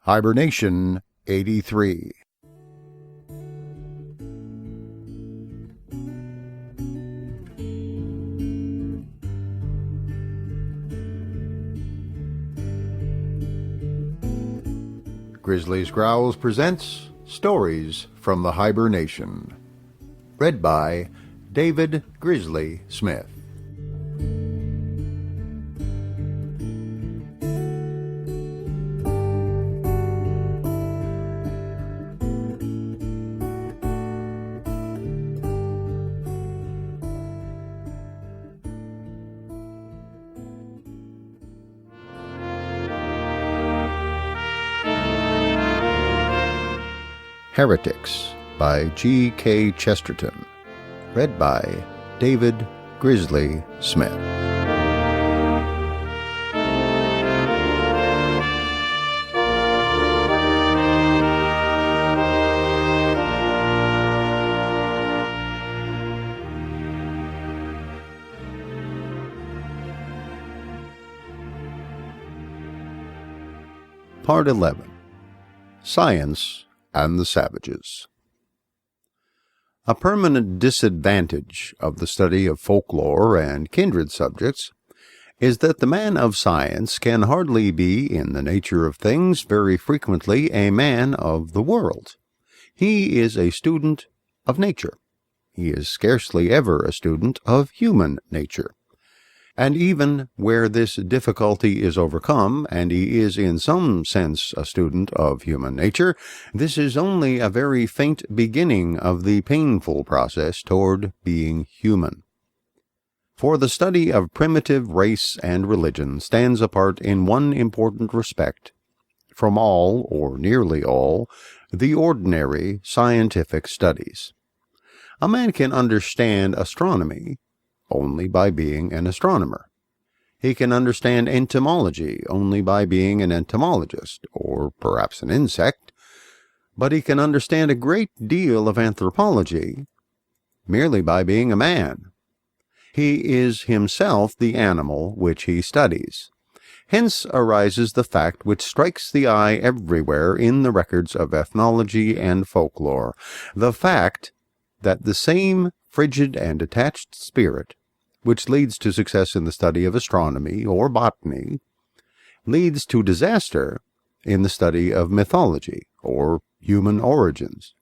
Hiber-Nation 83. Grizzly's Growls presents Stories from the Hiber-Nation. Read by David Grizzly Smith. Heretics by G.K. Chesterton. Read by David Grizzly Smith. Part 11. Science and the Savages. A permanent disadvantage of the study of folklore and kindred subjects is that the man of science can hardly be, in the nature of things, very frequently a man of the world. He is a student of nature. He is scarcely ever a student of human nature. And even where this difficulty is overcome, and he is in some sense a student of human nature, this is only a very faint beginning of the painful process toward being human. For the study of primitive race and religion stands apart in one important respect from all, or nearly all, the ordinary scientific studies. A man can understand astronomy only by being an astronomer. He can understand entomology only by being an entomologist, or perhaps an insect, but he can understand a great deal of anthropology merely by being a man. He is himself the animal which he studies. Hence arises the fact which strikes the eye everywhere in the records of ethnology and folklore, the fact that the same frigid and detached spirit which leads to success in the study of astronomy or botany leads to disaster in the study of mythology or human origins.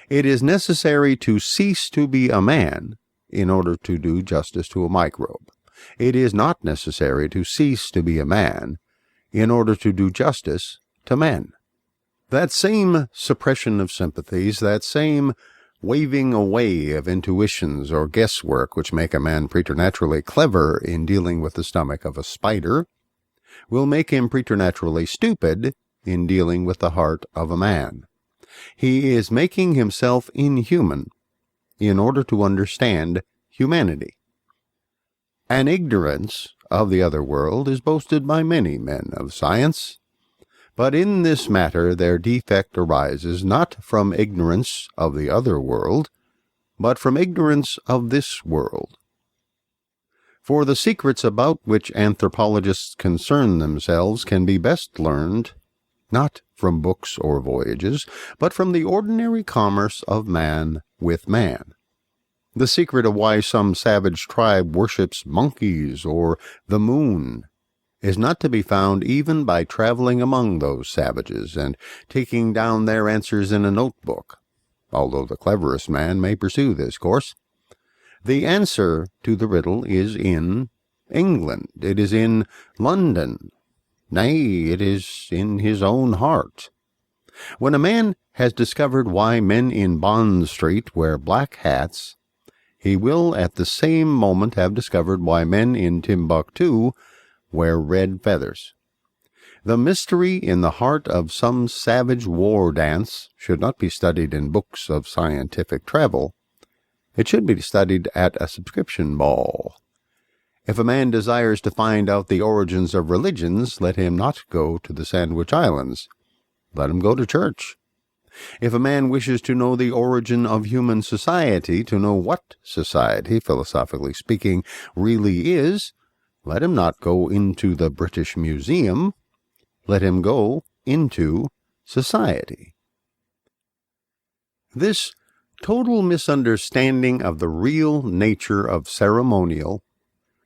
It is necessary to cease to be a man in order to do justice to a microbe. It is not necessary to cease to be a man in order to do justice to men. That same suppression of sympathies, that same waving away of intuitions or guesswork which make a man preternaturally clever in dealing with the stomach of a spider, will make him preternaturally stupid in dealing with the heart of a man. He is making himself inhuman in order to understand humanity. An ignorance of the other world is boasted by many men of science, but in this matter their defect arises not from ignorance of the other world, but from ignorance of this world. For the secrets about which anthropologists concern themselves can be best learned, not from books or voyages, but from the ordinary commerce of man with man. The secret of why some savage tribe worships monkeys or the moon is not to be found even by traveling among those savages and taking down their answers in a notebook, although the cleverest man may pursue this course. The answer to the riddle is in England. It is in London. Nay, it is in his own heart. When a man has discovered why men in Bond Street wear black hats, he will at the same moment have discovered why men in Timbuktu wear red feathers. The mystery in the heart of some savage war dance should not be studied in books of scientific travel. It should be studied at a subscription ball. If a man desires to find out the origins of religions, let him not go to the Sandwich Islands. Let him go to church. If a man wishes to know the origin of human society, to know what society, philosophically speaking, really is, let him not go into the British Museum. Let him go into society. This total misunderstanding of the real nature of ceremonial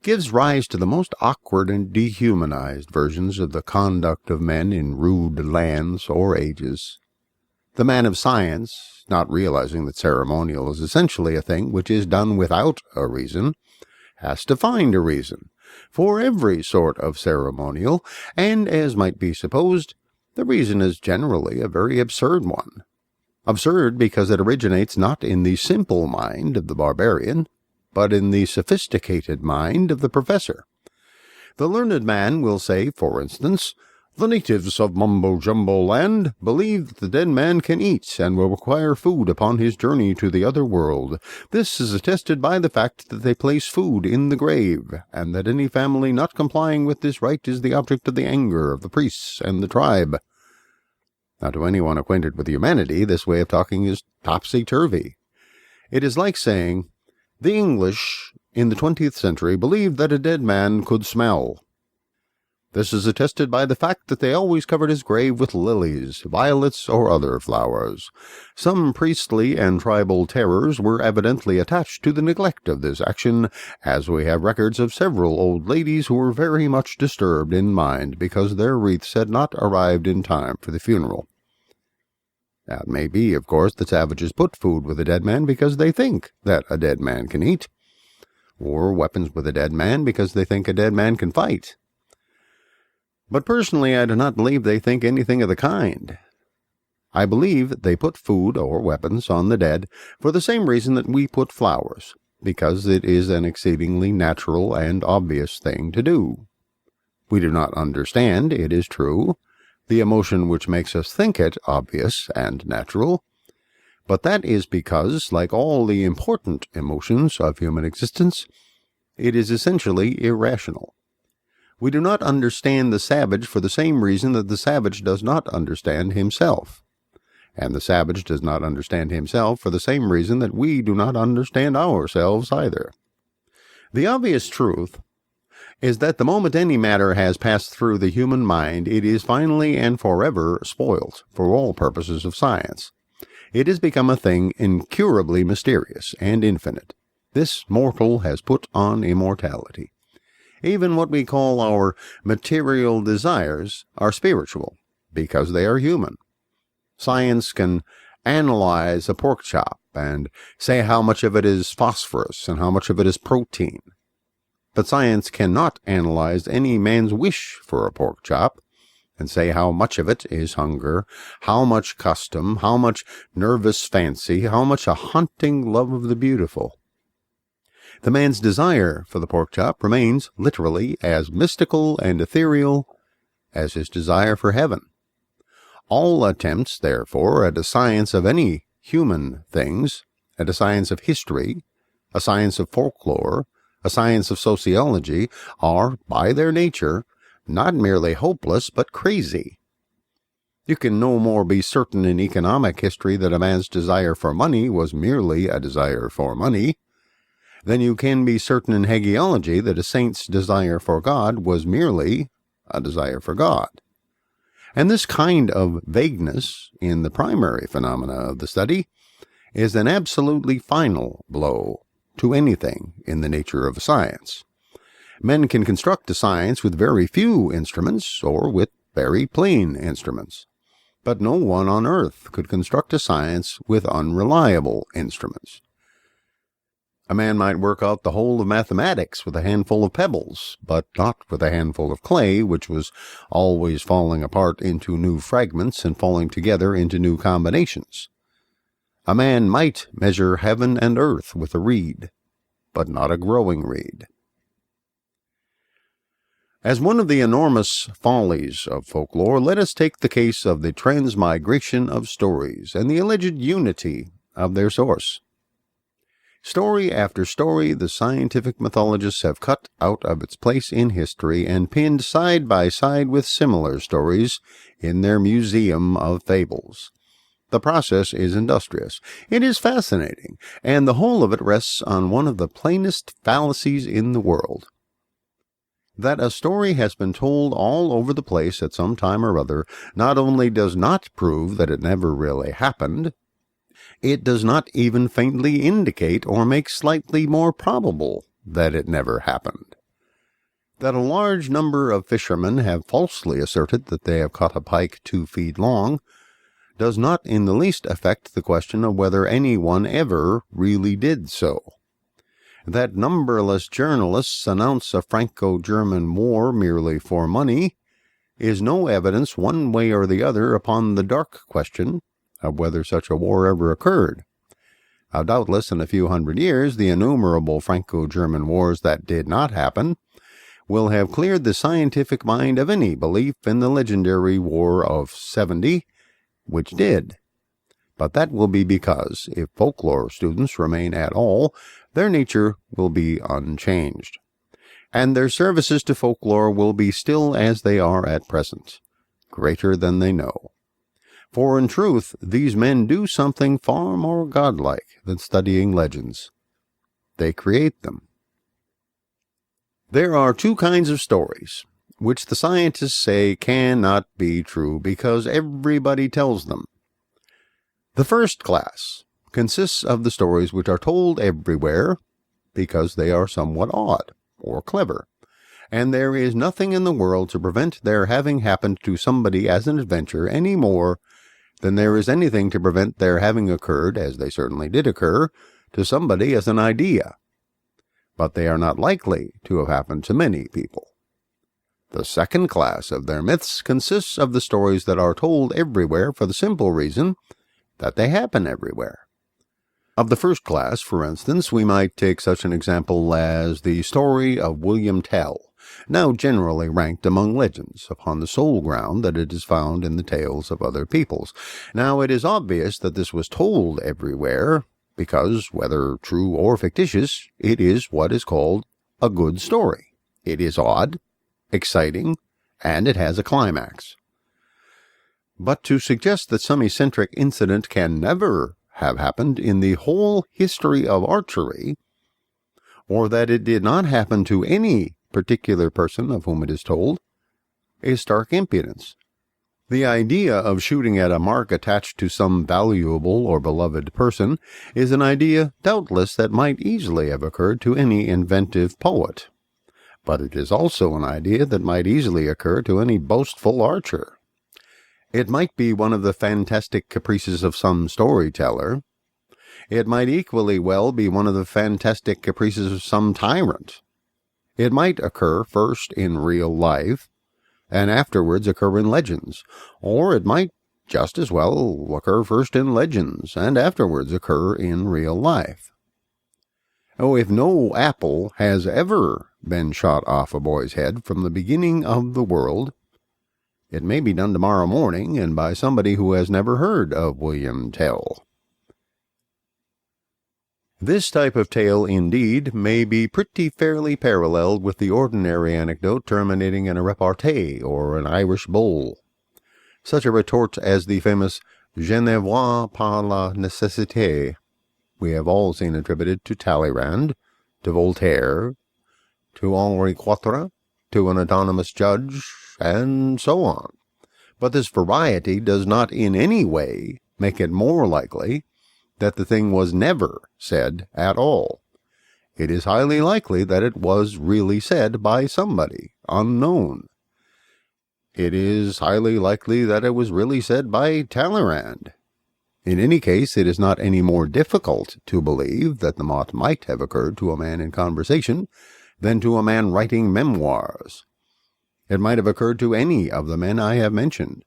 gives rise to the most awkward and dehumanized versions of the conduct of men in rude lands or ages. The man of science, not realizing that ceremonial is essentially a thing which is done without a reason, has to find a reason for every sort of ceremonial, and, as might be supposed, the reason is generally a very absurd one. Absurd because it originates not in the simple mind of the barbarian, but in the sophisticated mind of the professor. The learned man will say, for instance, "The natives of Mumbo-Jumbo Land believe that the dead man can eat and will require food upon his journey to the other world. This is attested by the fact that they place food in the grave, and that any family not complying with this right is the object of the anger of the priests and the tribe." Now, to anyone acquainted with humanity, this way of talking is topsy-turvy. It is like saying, "The English in the 20th century believed that a dead man could smell. This is attested by the fact that they always covered his grave with lilies, violets, or other flowers. Some priestly and tribal terrors were evidently attached to the neglect of this action, as we have records of several old ladies who were very much disturbed in mind because their wreaths had not arrived in time for the funeral." That may be, of course, that savages put food with a dead man because they think that a dead man can eat, or weapons with a dead man because they think a dead man can fight. But personally, I do not believe they think anything of the kind. I believe they put food or weapons on the dead for the same reason that we put flowers, because it is an exceedingly natural and obvious thing to do. We do not understand, it is true, the emotion which makes us think it obvious and natural, but that is because, like all the important emotions of human existence, it is essentially irrational. We do not understand the savage for the same reason that the savage does not understand himself, and the savage does not understand himself for the same reason that we do not understand ourselves either. The obvious truth is that the moment any matter has passed through the human mind, it is finally and forever spoilt for all purposes of science. It has become a thing incurably mysterious and infinite. This mortal has put on immortality. Even what we call our material desires are spiritual, because they are human. Science can analyze a pork chop and say how much of it is phosphorus and how much of it is protein. But science cannot analyze any man's wish for a pork chop and say how much of it is hunger, how much custom, how much nervous fancy, how much a haunting love of the beautiful. The man's desire for the pork chop remains literally as mystical and ethereal as his desire for heaven. All attempts, therefore, at a science of any human things, at a science of history, a science of folklore, a science of sociology, are, by their nature, not merely hopeless, but crazy. You can no more be certain in economic history that a man's desire for money was merely a desire for money than you can be certain in hagiology that a saint's desire for God was merely a desire for God. And this kind of vagueness in the primary phenomena of the study is an absolutely final blow to anything in the nature of science. Men can construct a science with very few instruments or with very plain instruments, but no one on earth could construct a science with unreliable instruments. A man might work out the whole of mathematics with a handful of pebbles, but not with a handful of clay, which was always falling apart into new fragments and falling together into new combinations. A man might measure heaven and earth with a reed, but not a growing reed. As one of the enormous follies of folklore, let us take the case of the transmigration of stories and the alleged unity of their source. Story after story, the scientific mythologists have cut out of its place in history and pinned side by side with similar stories in their museum of fables. The process is industrious. It is fascinating, and the whole of it rests on one of the plainest fallacies in the world. That a story has been told all over the place at some time or other not only does not prove that it never really happened, it does not even faintly indicate or make slightly more probable that it never happened. That a large number of fishermen have falsely asserted that they have caught a pike 2 feet long does not in the least affect the question of whether anyone ever really did so. That numberless journalists announce a Franco-German war merely for money is no evidence one way or the other upon the dark question of whether such a war ever occurred. Now, doubtless in a few hundred years the innumerable Franco-German wars that did not happen will have cleared the scientific mind of any belief in the legendary War of 70, which did. But that will be because, if folklore students remain at all, their nature will be unchanged, and their services to folklore will be still as they are at present, greater than they know. For in truth, these men do something far more godlike than studying legends. They create them. There are 2 kinds of stories, which the scientists say cannot be true because everybody tells them. The first class consists of the stories which are told everywhere because they are somewhat odd or clever, and there is nothing in the world to prevent their having happened to somebody as an adventure any more than there is anything to prevent their having occurred, as they certainly did occur, to somebody as an idea. But they are not likely to have happened to many people. The second class of their myths consists of the stories that are told everywhere for the simple reason that they happen everywhere. Of the first class, for instance, we might take such an example as the story of William Tell, now generally ranked among legends, upon the sole ground that it is found in the tales of other peoples. Now, it is obvious that this was told everywhere, because, whether true or fictitious, it is what is called a good story. It is odd, exciting, and it has a climax. But to suggest that some eccentric incident can never have happened in the whole history of archery, or that it did not happen to any particular person of whom it is told, is stark impudence. The idea of shooting at a mark attached to some valuable or beloved person is an idea, doubtless, that might easily have occurred to any inventive poet, but it is also an idea that might easily occur to any boastful archer. It might be one of the fantastic caprices of some storyteller. It might equally well be one of the fantastic caprices of some tyrant. It might occur first in real life, and afterwards occur in legends, or it might just as well occur first in legends, and afterwards occur in real life. Oh, if no apple has ever been shot off a boy's head from the beginning of the world, it may be done tomorrow morning, and by somebody who has never heard of William Tell. This type of tale, indeed, may be pretty fairly paralleled with the ordinary anecdote terminating in a repartee or an Irish bull. Such a retort as the famous "Je ne vois pas la nécessité" we have all seen attributed to Talleyrand, to Voltaire, to Henri IV, to an anonymous judge, and so on. But this variety does not in any way make it more likely that the thing was never said at all. It is highly likely that it was really said by somebody unknown. It is highly likely that it was really said by Talleyrand. In any case, it is not any more difficult to believe that the moth might have occurred to a man in conversation than to a man writing memoirs. It might have occurred to any of the men I have mentioned,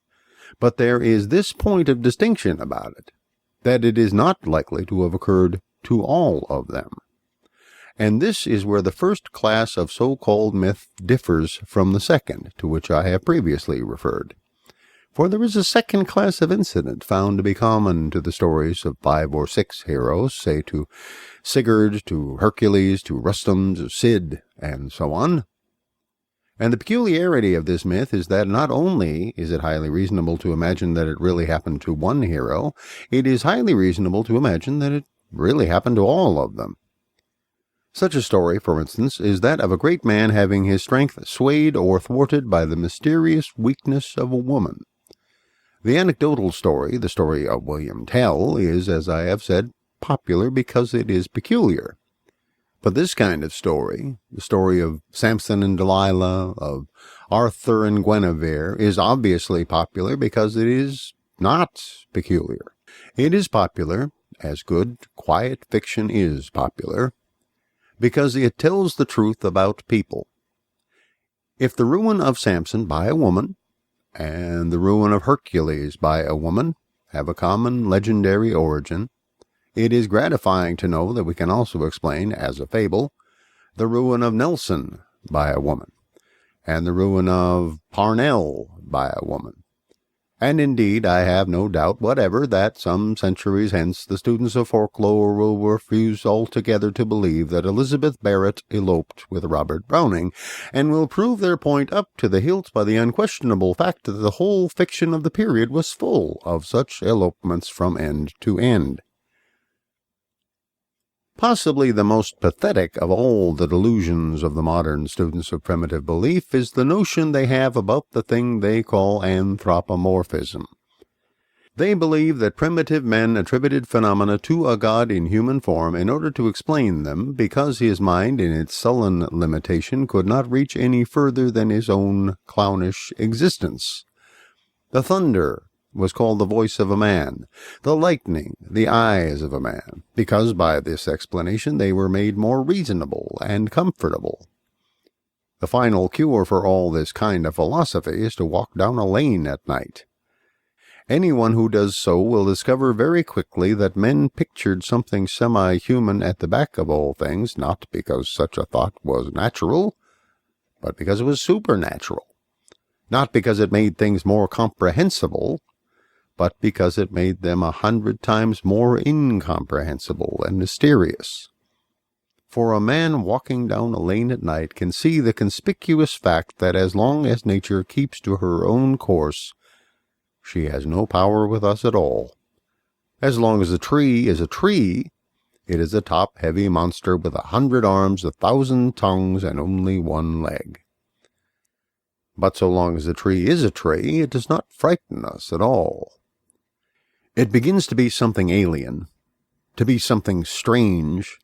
but there is this point of distinction about it, that it is not likely to have occurred to all of them. And this is where the first class of so-called myth differs from the second, to which I have previously referred. For there is a second class of incident found to be common to the stories of 5 or 6 heroes, say to Sigurd, to Hercules, to Rustum, to Cid, and so on. And the peculiarity of this myth is that not only is it highly reasonable to imagine that it really happened to one hero, it is highly reasonable to imagine that it really happened to all of them. Such a story, for instance, is that of a great man having his strength swayed or thwarted by the mysterious weakness of a woman. The anecdotal story, the story of William Tell, is, as I have said, popular because it is peculiar. But this kind of story, the story of Samson and Delilah, of Arthur and Guinevere, is obviously popular because it is not peculiar. It is popular, as good, quiet fiction is popular, because it tells the truth about people. If the ruin of Samson by a woman and the ruin of Hercules by a woman have a common legendary origin, it is gratifying to know that we can also explain, as a fable, the ruin of Nelson by a woman, and the ruin of Parnell by a woman. And indeed, I have no doubt whatever that some centuries hence the students of folklore will refuse altogether to believe that Elizabeth Barrett eloped with Robert Browning, and will prove their point up to the hilt by the unquestionable fact that the whole fiction of the period was full of such elopements from end to end. Possibly the most pathetic of all the delusions of the modern students of primitive belief is the notion they have about the thing they call anthropomorphism. They believe that primitive men attributed phenomena to a god in human form in order to explain them, because his mind, in its sullen limitation, could not reach any further than his own clownish existence. The thunder was called the voice of a man, the lightning the eyes of a man, because by this explanation they were made more reasonable and comfortable. The final cure for all this kind of philosophy is to walk down a lane at night. Anyone who does so will discover very quickly that men pictured something semi-human at the back of all things, not because such a thought was natural, but because it was supernatural. Not because it made things more comprehensible, but because it made them 100 times more incomprehensible and mysterious. For a man walking down a lane at night can see the conspicuous fact that as long as nature keeps to her own course, she has no power with us at all. As long as a tree is a tree, it is a top-heavy monster with 100 arms, 1,000 tongues, and only one leg. But so long as a tree is a tree, it does not frighten us at all. It begins to be something alien, to be something strange,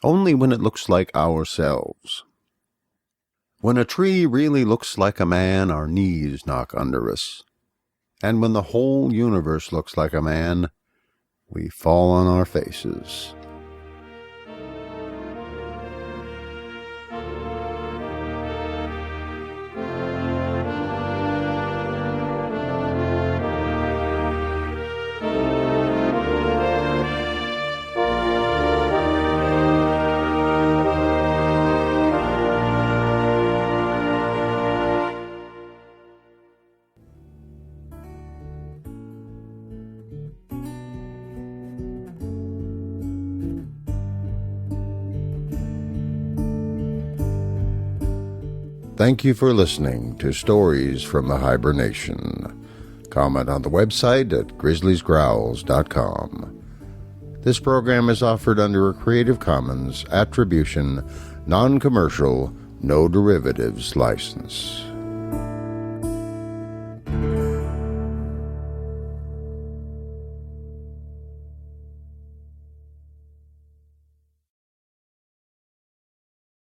only when it looks like ourselves. When a tree really looks like a man, our knees knock under us. And when the whole universe looks like a man, we fall on our faces. Thank you for listening to Stories from the Hiber-Nation. Comment on the website at grizzliesgrowls.com. This program is offered under a Creative Commons Attribution, Non-Commercial, No Derivatives license.